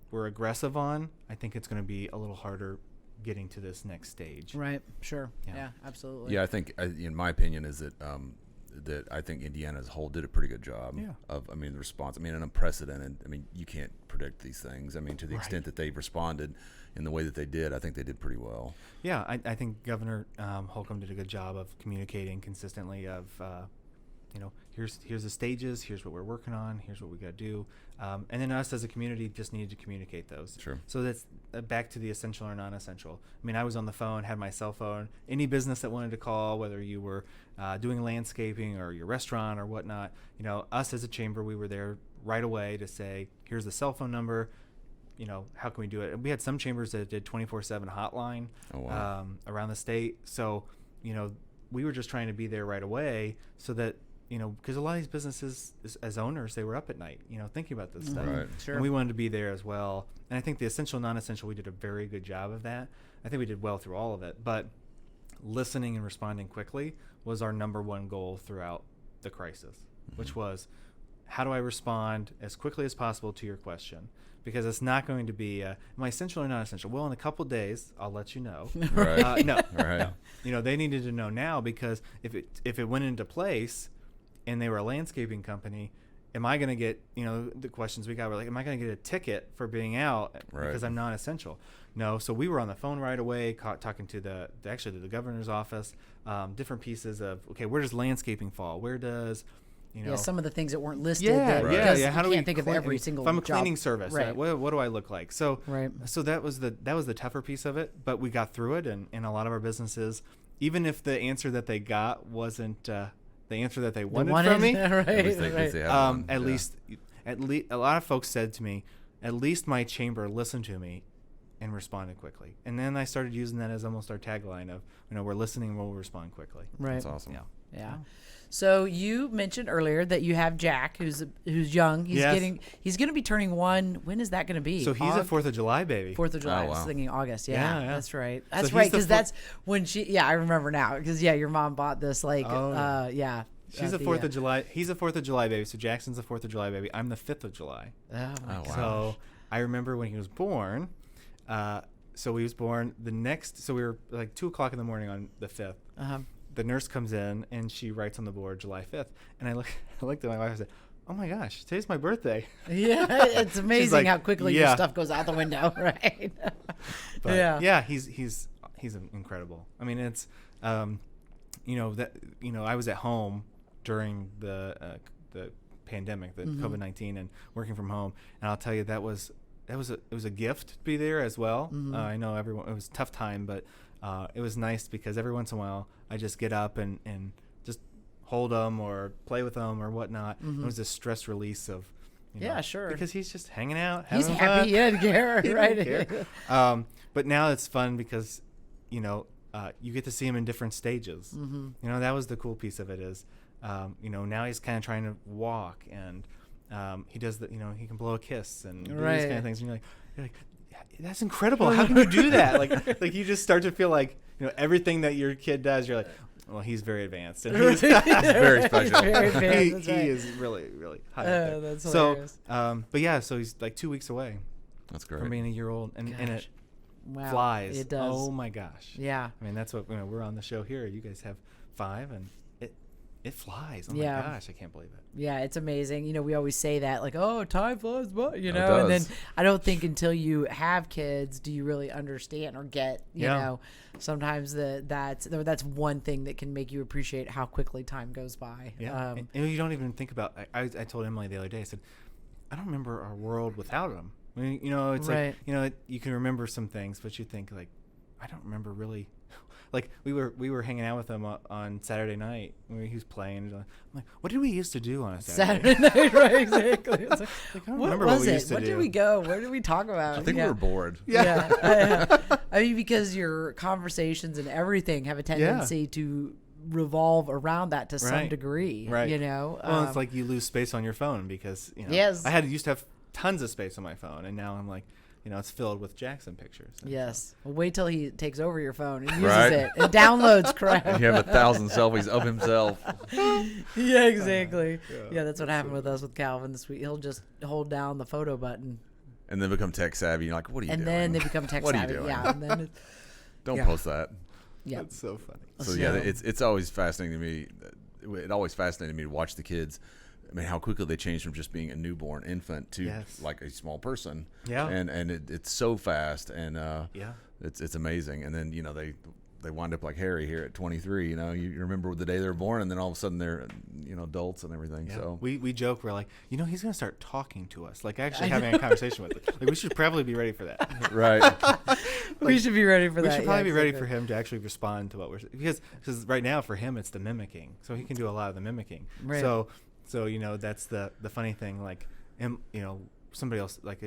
were aggressive on, I think it's going to be a little harder getting to this next stage. Right. Sure. Yeah, absolutely. Yeah, I think, in my opinion, is that that I think Indiana as a whole did a pretty good job of, the response. An unprecedented. You can't predict these things. To the extent that they've responded in the way that they did, I think they did pretty well. Yeah, I think Governor Holcomb did a good job of communicating consistently of, here's the stages, here's what we're working on, here's what we got to do. And then us as a community just needed to communicate those. Sure. So that's back to the essential or non-essential. I was on the phone, had my cell phone. Any business that wanted to call, whether you were doing landscaping or your restaurant or whatnot, us as a chamber, we were there right away to say, here's the cell phone number. how can we do it? And we had some chambers that did 24/7 hotline around the state. So, we were just trying to be there right away so that, because a lot of these businesses as owners, they were up at night, thinking about this stuff. Right. Sure. And we wanted to be there as well. And I think the essential, non-essential, we did a very good job of that. I think we did well through all of it. But listening and responding quickly was our number one goal throughout the crisis, which was, how do I respond as quickly as possible to your question? Because it's not going to be, am I essential or not essential? Well, in a couple of days, I'll let you know. Right. No. Right. They needed to know now, because if it went into place and they were a landscaping company, am I going to get, the questions we got were like, am I going to get a ticket for being out because I'm not essential? No. So we were on the phone right away, talking to the governor's office, different pieces of, okay, where does landscaping fall? Where does, some of the things that weren't listed. Yeah. How do we think of every single? If I'm a job. cleaning service, right? What do I look like? So, right. So that was the tougher piece of it, but we got through it, and a lot of our businesses, even if the answer that they got wasn't the answer that they wanted from me, at least a lot of folks said to me, at least my chamber listened to me and responded quickly. And then I started using that as almost our tagline of, we're listening, we'll respond quickly. Right. That's awesome. Yeah. So you mentioned earlier that you have Jack, who's young. He's going to be turning 1. When is that going to be? So he's a 4th of July baby. 4th of July. Oh, wow. I was thinking August. Yeah. That's right. So That's right, he's the because that's when I remember now, because your mom bought this She's a 4th of July. He's a 4th of July baby. So Jackson's a 4th of July baby. I'm the 5th of July. Oh, my wow. So I remember when he was born. So he was born so we were like 2:00 in the morning on the 5th. Uh-huh. The nurse comes in and she writes on the board July 5th. And I looked at my wife and said, oh my gosh, today's my birthday. Yeah, it's amazing like, how quickly your stuff goes out the window, right? But he's incredible. I mean, it's I was at home during the pandemic, the COVID-19, and working from home, and I'll tell you it was a gift to be there as well. I know it was a tough time, but it was nice because every once in a while I just get up and just hold them or play with them or whatnot. It was a stress release of, sure, because he's just hanging out, he's having happy, fun. right? But now it's fun because you get to see him in different stages. That was the cool piece of it is, now he's kind of trying to walk, and he does he can blow a kiss and do these kind of things, and you're like, that's incredible. How can you do that? Like you just start to feel like, everything that your kid does, you're like, well, he's very advanced. And he's very special. Very advanced, he is really, really high. That's hilarious. So he's like 2 weeks away. That's great. From being a year old, and it wow. flies. It does. Oh my gosh. Yeah. I mean, that's what we're on the show here. You guys have 5, and it flies. Oh my gosh, I can't believe it. Yeah, it's amazing. We always say that, like, oh, time flies by, It and then does. I don't think until you have kids do you really understand or get, you know, sometimes that's one thing that can make you appreciate how quickly time goes by. Yeah. And you don't even think about, I told Emily the other day, I said, I don't remember our world without him. I mean, it's right. like, you can remember some things, but you think like, I don't remember really. Like we were hanging out with him on Saturday night when he was playing. I'm like, what did we used to do on a Saturday night? Right, exactly. It's like, I don't what remember was what we it? used to Where do. did we go? Where did we talk about? I think we were bored. Yeah. I mean, because your conversations and everything have a tendency to revolve around that to some degree. Right. Well, it's like you lose space on your phone because Yes. I used to have tons of space on my phone, and now I'm like, it's filled with Jackson pictures. Yes. Well, wait till he takes over your phone and uses Right. it and downloads crap. And you have 1,000 selfies of himself. Yeah, exactly. Yeah, that's what happened with us with Calvin this week. He'll just hold down the photo button. And then become tech savvy. You're like, what are you doing? And then they become tech What are you savvy. doing? Yeah. And then Don't post that. yeah. That's so funny. So yeah, it's always fascinating to me. It always fascinated me to watch the kids. I mean, how quickly they change from just being a newborn infant to like a small person. Yeah. And it's so fast, and Yeah. it's amazing. And then they wind up like Harry here at 23. You remember the day they were born, and then all of a sudden they're adults and everything. Yeah. So we joke, we're like, he's gonna start talking to us, like actually having a conversation with us. Like we should probably be ready for that. right. We should be ready for that. We should probably be ready exactly. for him to actually respond to what we're because right now for him it's the mimicking, so he can do a lot of the mimicking. Right. So that's the funny thing. Like, somebody else, like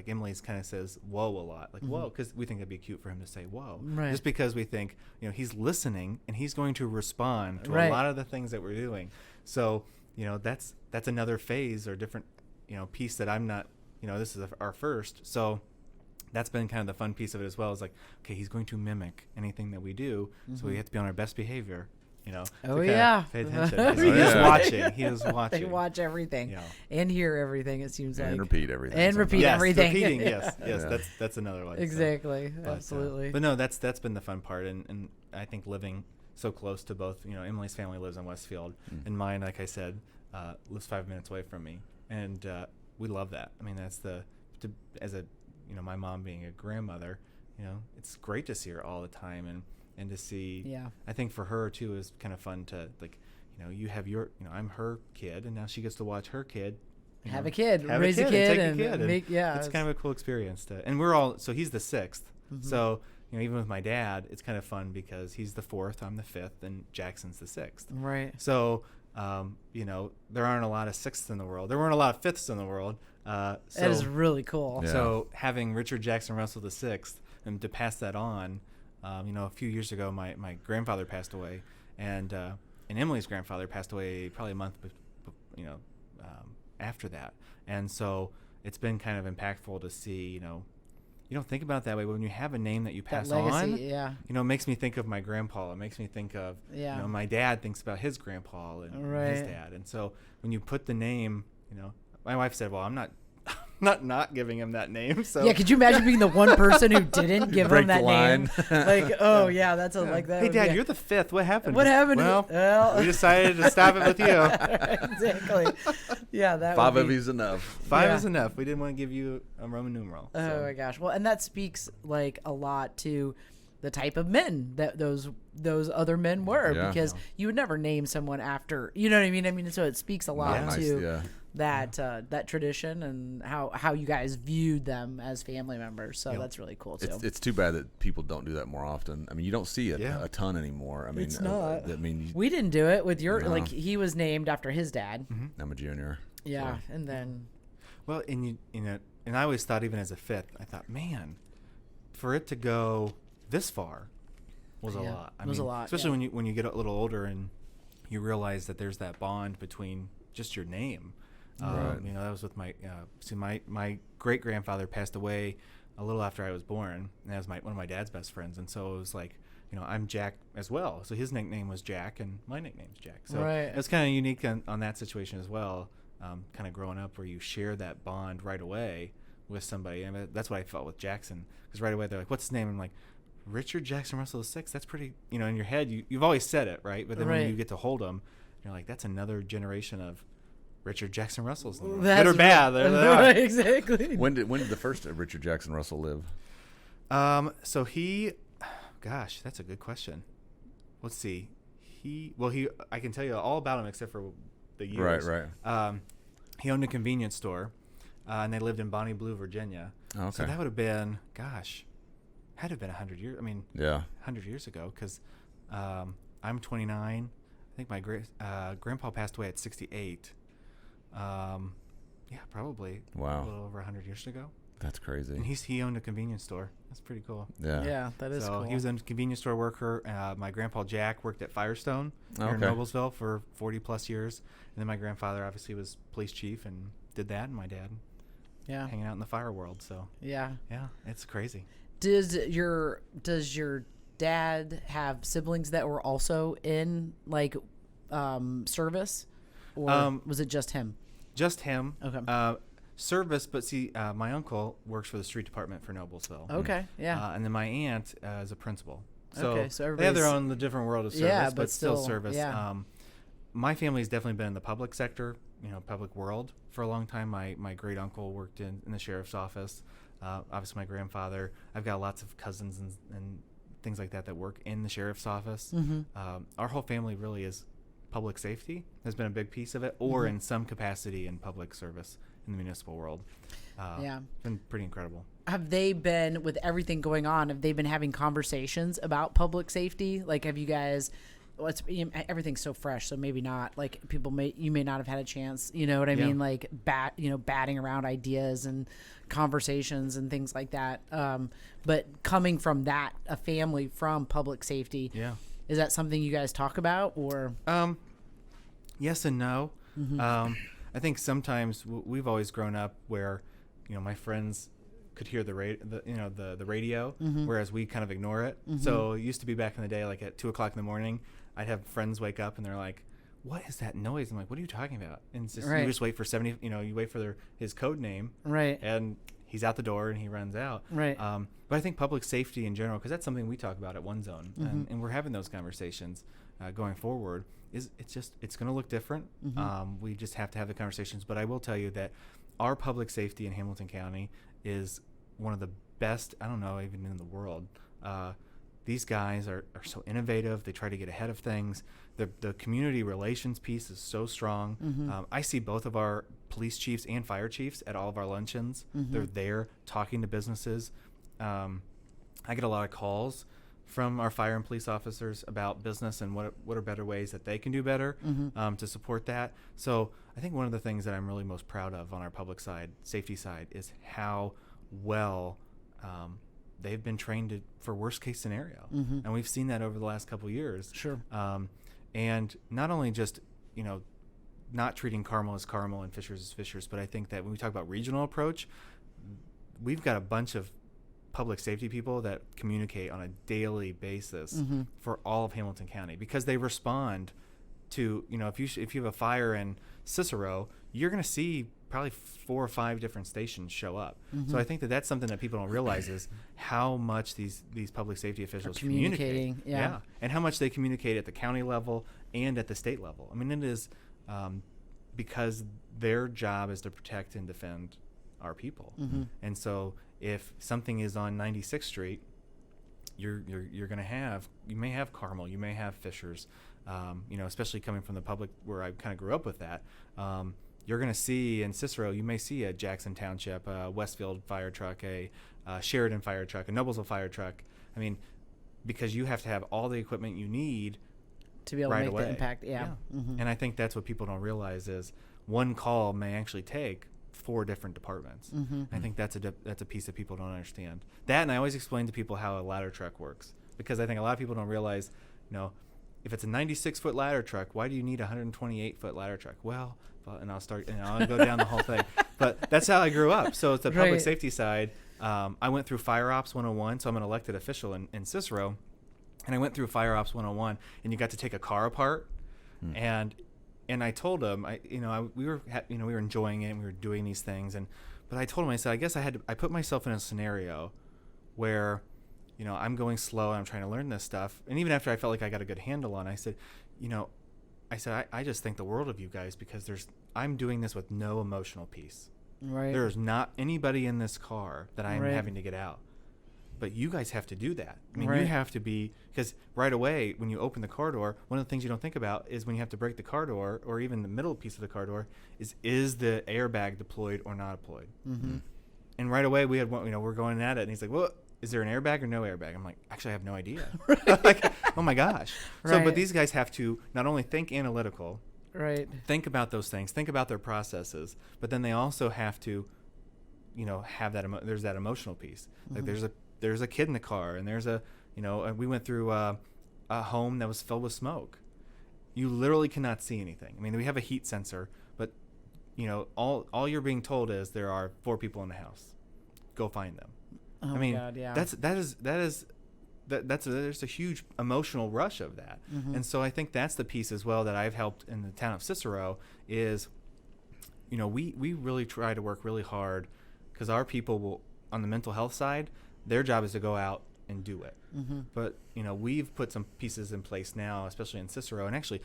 Emily's kind of says whoa a lot, like whoa, because we think it'd be cute for him to say whoa, Right. just because we think, he's listening and he's going to respond to Right. a lot of the things that we're doing. So that's another phase or different piece that I'm not, this is our first. So that's been kind of the fun piece of it as well, is like, okay, he's going to mimic anything that we do, so we have to be on our best behavior. Oh, to yeah. pay attention. Oh, He is yeah. watching. He is watching. They watch everything Yeah. and hear everything, it seems And like. repeat everything. And sometimes. repeat Yes, everything. repeating. Yes, Yeah. that's another one. so. Exactly. But, Absolutely. But no, that's been the fun part, and I think living so close to both. Emily's family lives in Westfield, and mine, like I said, lives 5 minutes away from me, and we love that. I mean, that's as a my mom being a grandmother, it's great to see her all the time, and to see. Yeah. I think for her too is kind of fun to like, you have your, I'm her kid, and now she gets to watch her kid. Have a kid, have raise a kid, and take a kid, make, yeah. It's kind of a cool experience and we're all, so he's the 6th. Mm-hmm. So, even with my dad, it's kind of fun because he's the 4th, I'm the 5th, and Jackson's the 6th. Right. So, there aren't a lot of 6ths in the world. There weren't a lot of 5ths in the world. That is really cool. Yeah. So having Richard Jackson Russell the 6th and to pass that on, a few years ago, my grandfather passed away, and Emily's grandfather passed away probably a month, after that. And so it's been kind of impactful to see, you don't think about it that way, but when you have a name that you pass That legacy, on, yeah. it makes me think of my grandpa. It makes me think of, Yeah. my dad thinks about his grandpa and his Right. dad. And so when you put the name, my wife said, well, I'm not giving him that name. So Yeah, could you imagine being the one person who didn't give Break him that the line. name? Like, oh yeah, that's like that. Hey, would Dad, be- you're the 5th. What happened? What happened? Well, we decided to stop it with you. Exactly. Yeah, that 5 would of be, these enough. 5 Yeah. is enough. We didn't want to give you a Roman numeral. Oh so. my gosh. Well, and that speaks like a lot to the type of men that those other men were, Yeah. because you would never name someone after, you know what I mean? I mean, so it speaks a lot Yeah. Nice, to yeah. that tradition and how you guys viewed them as family members. So Yeah. that's really cool too. It's too bad that people don't do that more often. I mean, you don't see it Yeah. a ton anymore. I mean, It's not. I mean, We didn't do it with your, No. like, he was named after his dad. I'm a junior. Yeah. And then, Well, and and I always thought, even as a 5th, I thought, man, for it to go this far was a Yeah, lot. it was a lot, especially yeah. when you get a little older and you realize that there's that bond between just your name. Right. That was with my great grandfather passed away a little after I was born, and that was one of my dad's best friends, and so it was like, I'm Jack as well. So his nickname was Jack, and my nickname's Jack. So Right. it was kind of unique on that situation as well. Kind of growing up where you share that bond right away with somebody, and that's what I felt with Jackson, because right away they're like, "What's his name?" I'm like, Richard Jackson Russell VI. That's pretty. In your head, you've always said it, right? But then Right. when you get to hold them, you're like, that's another generation of Richard Jackson Russells. In the world. That's Good or bad, right. there they are. Right, exactly. When did the first Richard Jackson Russell live? So gosh, that's a good question. Let's see. I can tell you all about him except for the years. Right. He owned a convenience store, and they lived in Bonnie Blue, Virginia. Oh, okay. So that would have been, had to have been 100 years. I mean, Yeah. 100 years ago, because I'm 29. I think my grandpa passed away at 68. Yeah, probably a Wow. little over 100 years ago. That's crazy. And he owned a convenience store. That's pretty cool. Yeah. Yeah, that is So cool. he was a convenience store worker. My grandpa Jack worked at Firestone here in Okay. Noblesville for 40 plus years. And then my grandfather obviously was police chief and did that. And my dad Yeah. hanging out in the fire world. So Yeah. yeah, it's crazy. Does your dad have siblings that were also in like service, or was it just him? Just him. Okay. Service, but see, my uncle works for the street department for Noblesville. Okay. Yeah. And then my aunt is a principal. So, Okay, so they have their everybody's- own different world of service, Yeah, but but still still, service. yeah. My family's definitely been in the public sector, public world for a long time. My great uncle worked in the sheriff's office. Obviously, my grandfather. I've got lots of cousins and things like that work in the sheriff's office. Our whole family really is public safety has been a big piece of it, or in some capacity in public service in the municipal world. Yeah. Been pretty incredible. Have they been, with everything going on, have they been having conversations about public safety? Like, have you guys, everything's so fresh, so maybe not. Like you may not have had a chance. You know what I mean? Like batting around ideas and conversations and things like that. But coming from that, a family from public safety. Yeah. Is that something you guys talk about, or? Yes and no. I think sometimes we've always grown up where, my friends could hear the radio, whereas we kind of ignore it. So it used to be back in the day, like at 2:00 in the morning, I'd have friends wake up and they're like, "What is that noise?" I'm like, "What are you talking about?" And it's just, you just wait for you wait for his code name, right? And he's out the door and he runs out, right? But I think public safety in general, because that's something we talk about at OneZone, and we're having those conversations going forward. It's going to look different. We just have to have the conversations. But I will tell you that our public safety in Hamilton County is one of the best, I don't know, even in the world. These guys are so innovative. They try to get ahead of things. The community relations piece is so strong. I see both of our police chiefs and fire chiefs at all of our luncheons. They're there talking to businesses. I get a lot of calls from our fire and police officers about business and what are better ways that they can do better to support that. So I think one of the things that I'm really most proud of on our public side, safety side, is how well they've been trained for worst case scenario. And we've seen that over the last couple of years. Sure. And not only just, not treating Carmel as Carmel and Fishers as Fishers, but I think that when we talk about regional approach, we've got a bunch of public safety people that communicate on a daily basis for all of Hamilton County, because they respond to, if you have a fire in Cicero, you're going to see probably 4 or 5 different stations show up. So I think that that's something that people don't realize is how much these public safety officials communicate. Yeah. And how much they communicate at the county level and at the state level. I mean, it is because their job is to protect and defend our people. And so if something is on 96th Street, you're going to have, you may have Carmel, you may have Fishers, especially coming from the public where I kind of grew up with that. You're going to see in Cicero, you may see a Jackson Township, a Westfield fire truck, a Sheridan fire truck, a Noblesville fire truck. I mean, because you have to have all the equipment you need to be able right to make away. the impact. Yeah. And I think that's what people don't realize is one call may actually take 4 different departments. I think that's a piece that people don't understand. That, and I always explain to people how a ladder truck works, because I think a lot of people don't realize, if it's a 96-foot ladder truck, why do you need a 128-foot ladder truck? Well, and I'll go down the whole thing. But that's how I grew up. So it's the public safety side. I went through Fire Ops 101, so I'm an elected official in Cicero, and I went through Fire Ops 101, and you got to take a car apart, and I told him, we were enjoying it, and we were doing these things, but I told him, I said, I guess I put myself in a scenario where, I'm going slow and I'm trying to learn this stuff, and even after I felt like I got a good handle on it, I said, I just think the world of you guys, because I'm doing this with no emotional piece. Right. There's not anybody in this car that I'm having to get out. But you guys have to do that. I mean, you have to be, because right away when you open the car door, one of the things you don't think about is when you have to break the car door, or even the middle piece of the car door, is the airbag deployed or not deployed? And right away we had one, we're going at it, and he's like, "Well, is there an airbag or no airbag?" I'm like, "Actually, I have no idea." Like, oh my gosh. So, but these guys have to not only think analytical, think about those things, think about their processes, but then they also have to, have that. There's that emotional piece. Like there's a kid in the car, and there's we went through a home that was filled with smoke. You literally cannot see anything. I mean, we have a heat sensor, but all you're being told is there are 4 people in the house. Go find them. Oh, I mean, God, yeah. There's a huge emotional rush of that. And so I think that's the piece as well that I've helped in the town of Cicero is, we really try to work really hard, because our people will, on the mental health side, their job is to go out and do it. But, we've put some pieces in place now, especially in Cicero, and actually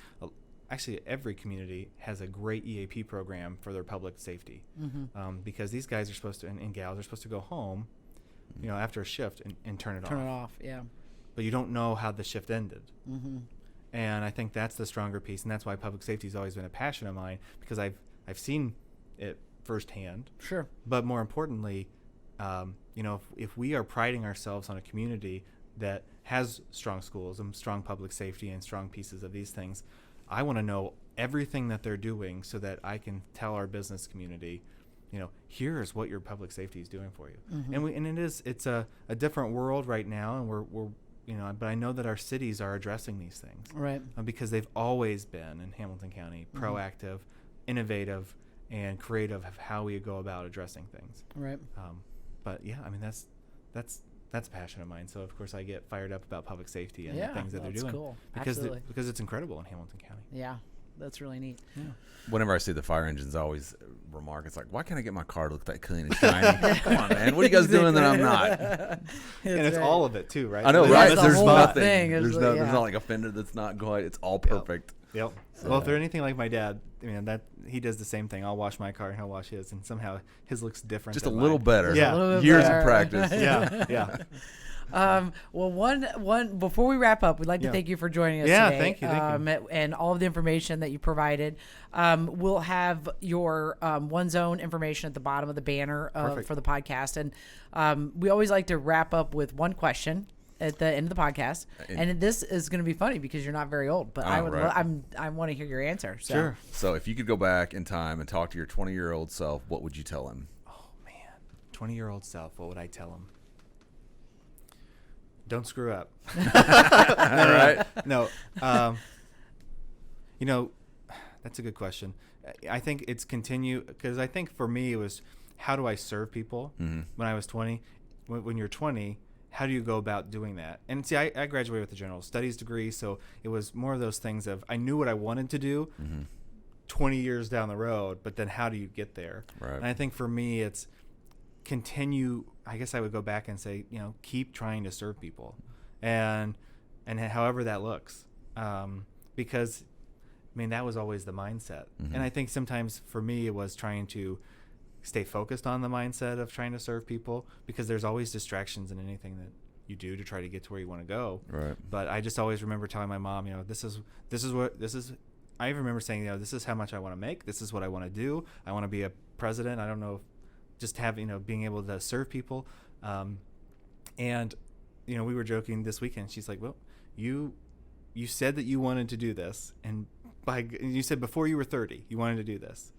every community has a great EAP program for their public safety, because these guys are supposed to, and gals are supposed to go home, after a shift and turn it off. Yeah. But you don't know how the shift ended. And I think that's the stronger piece, and that's why public safety has always been a passion of mine, because I've seen it firsthand. Sure. But more importantly, if we are priding ourselves on a community that has strong schools and strong public safety and strong pieces of these things. I want to know everything that they're doing so that I can tell our business community, here's what your public safety is doing for you. And it's a different world right now, and we're but I know that our cities are addressing these things, right? Because they've always been in Hamilton County proactive, innovative, and creative of how we go about addressing things. Right. But yeah, I mean that's a passion of mine. So of course I get fired up about public safety and things that they're doing. Cool. Because it's incredible in Hamilton County. Yeah. That's really neat. Yeah. Whenever I see the fire engines, I always remark, it's like, why can't I get my car to look that clean and shiny? Come on, man. What are you guys doing that I'm not? And it's all of it, too, right? I know, So right? the There's whole nothing. thing. There's not like a fender that's not quite. It's all perfect. Yep. Well, if they're anything like my dad, that he does the same thing. I'll wash my car and he'll wash his, and somehow his looks different. Just a than little mine. better. Yeah. A little bit Years better. of practice. Yeah. Well, one before we wrap up, we'd like to thank you for joining us today. Thank you. And all of the information that you provided. We'll have your OneZone information at the bottom of the banner for the podcast. And we always like to wrap up with one question at the end of the podcast. And this is going to be funny because you're not very old, but I want to hear your answer. So. Sure. So if you could go back in time and talk to your 20-year-old self, what would you tell him? Oh, man. 20-year-old self, what would I tell him? Don't screw up. All right. No. That's a good question. I think it's because I think for me it was, how do I serve people when I was 20? When you're 20, how do you go about doing that? And see, I graduated with a general studies degree, so it was more of those things of, I knew what I wanted to do 20 years down the road, but then how do you get there? Right. And I think for me it's continue. I guess I would go back and say, keep trying to serve people, and however that looks, because that was always the mindset. And I think sometimes for me it was trying to stay focused on the mindset of trying to serve people, because there's always distractions in anything that you do to try to get to where you want to go. Right. But I just always remember telling my mom, this is. I remember saying, this is how much I want to make. This is what I want to do. I want to be a president. I don't know if just having, being able to serve people. And, we were joking this weekend. She's like, well, you said that you wanted to do this. And you said before you were 30, you wanted to do this.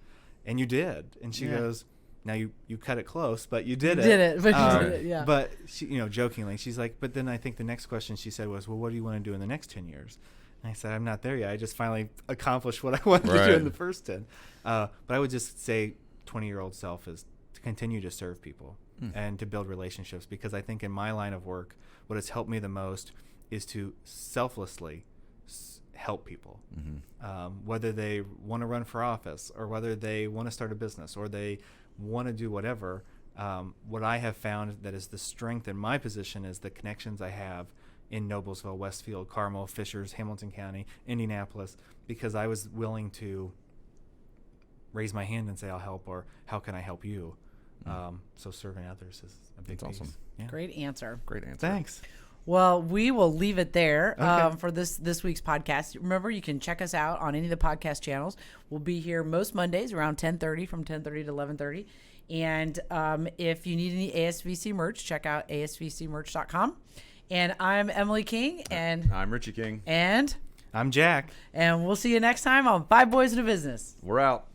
And you did. And she goes, now you cut it close, but you did it. But you did it, yeah. But she, jokingly, she's like, but then I think the next question she said was, well, what do you want to do in the next 10 years? And I said, I'm not there yet. I just finally accomplished what I wanted to do in the first 10. But I would just say 20-year-old self is to continue to serve people and to build relationships, because I think in my line of work, what has helped me the most is to selflessly help people, whether they want to run for office or whether they want to start a business or they want to do whatever. What I have found that is the strength in my position is the connections I have in Noblesville, Westfield, Carmel, Fishers, Hamilton County, Indianapolis, because I was willing to raise my hand and say, I'll help, or how can I help you? So serving others is a big piece. Awesome. Great answer. Great answer. Thanks. Well, we will leave it there Okay. for this week's podcast. Remember, you can check us out on any of the podcast channels. We'll be here most Mondays around 10:30, from 10:30 to 11:30. And if you need any ASVC merch, check out asvcmerch.com. And I'm Emily King. And I'm Richie King. And I'm Jack. we'll see you next time on Five Boys in a Business. We're out.